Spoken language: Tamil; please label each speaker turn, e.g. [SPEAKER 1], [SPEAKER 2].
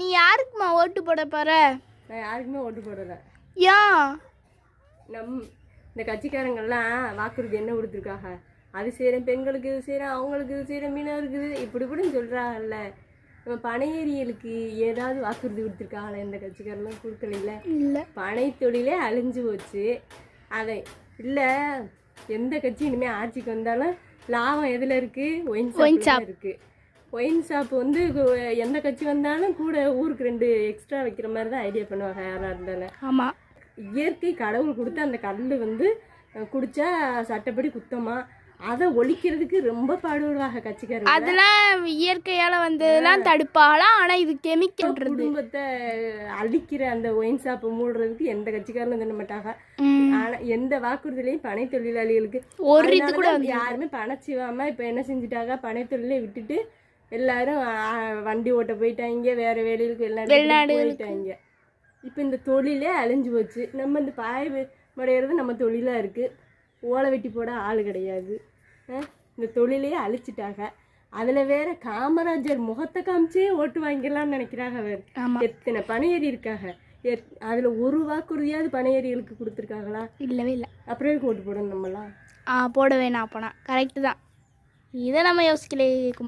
[SPEAKER 1] நீ யாருக்குமா ஓட்டு போட போற?
[SPEAKER 2] நான் யாருக்குமே ஓட்டு போடல.
[SPEAKER 1] ஏன்?
[SPEAKER 2] இந்த கட்சிக்காரங்கெல்லாம் வாக்குறுதி என்ன கொடுத்துருக்காங்க? அது செய்கிறேன், பெண்களுக்கு இது செய்கிறேன், அவங்களுக்கு இது செய்கிறேன், மீனவருக்கு இது இப்படின்னு சொல்கிறாங்கல்ல. நம்ம பனையேறிகளுக்கு ஏதாவது வாக்குறுதி கொடுத்துருக்காங்களா? இந்த கட்சிக்காரெல்லாம் கொடுக்கல.
[SPEAKER 1] இல்லை,
[SPEAKER 2] பனை தொழிலே அழிஞ்சு போச்சு. அதை இல்லை, எந்த கட்சி இனிமேல் ஆட்சிக்கு வந்தாலும் லாபம் எதில் இருக்குது? ஒயின் ஷாப் இருக்குது. ஒயின் ஷாப் வந்து எந்த கட்சி வந்தாலும் கூட ஊருக்கு 2 எக்ஸ்ட்ரா வைக்கிற மாதிரி தான் ஐடியா பண்ணுவாங்க யாராக இருந்தாலும்.
[SPEAKER 1] ஆமாம்,
[SPEAKER 2] இயற்கை கடவுள் கொடுத்து அந்த கல் வந்து குடித்தா சட்டப்படி குத்தமா, அதை ஒழிக்கிறதுக்கு ரொம்ப பாடுபடுவாங்க கட்சிக்காரங்க.
[SPEAKER 1] அதெல்லாம் இயற்கையால் வந்ததெல்லாம் தடுப்பாகலாம். ஆனால் இது கெமிக்கல்.
[SPEAKER 2] குடும்பத்தை அழிக்கிற அந்த ஒயின் ஷாப்பை மூடுறதுக்கு எந்த கட்சிக்காரங்களும் தண்ண மாட்டாங்க. ஆனால் எந்த வாக்குறுதிலையும் பனை தொழிலாளிகளுக்கு
[SPEAKER 1] ஒரு இது கூட
[SPEAKER 2] யாருமே பணச்சிவாம இப்போ என்ன செஞ்சுட்டாங்க? பனை தொழிலை விட்டுட்டு எல்லாரும் வண்டி ஓட்ட போயிட்டாங்க, வேற வேலைகளுக்கு வெளிநாடு போயிட்டாங்க. இப்போ இந்த தொழிலே அழிஞ்சு போச்சு. நம்ம இந்த பாய் முடையிறது நம்ம தொழிலாக இருக்குது. ஓலை வெட்டி போட ஆள் கிடையாது. இந்த தொழிலையே அழிச்சிட்டாங்க. அதில் வேற காமராஜர் முகத்தை காமிச்சே ஓட்டு வாங்கிடலாம்னு நினைக்கிறாங்க. வேறு எத்தனை பனையேறி இருக்காங்க. அதில் ஒரு வாக்குறுதியாவது பனையேறிகளுக்கு கொடுத்துருக்காங்களா? இல்லவே இல்லை. அப்புறம் ஓட்டு போடணும் நம்மளாம்.
[SPEAKER 1] போட வேணாம். அப்போனா கரெக்டு தான். இதை நம்ம யோசிக்கலே.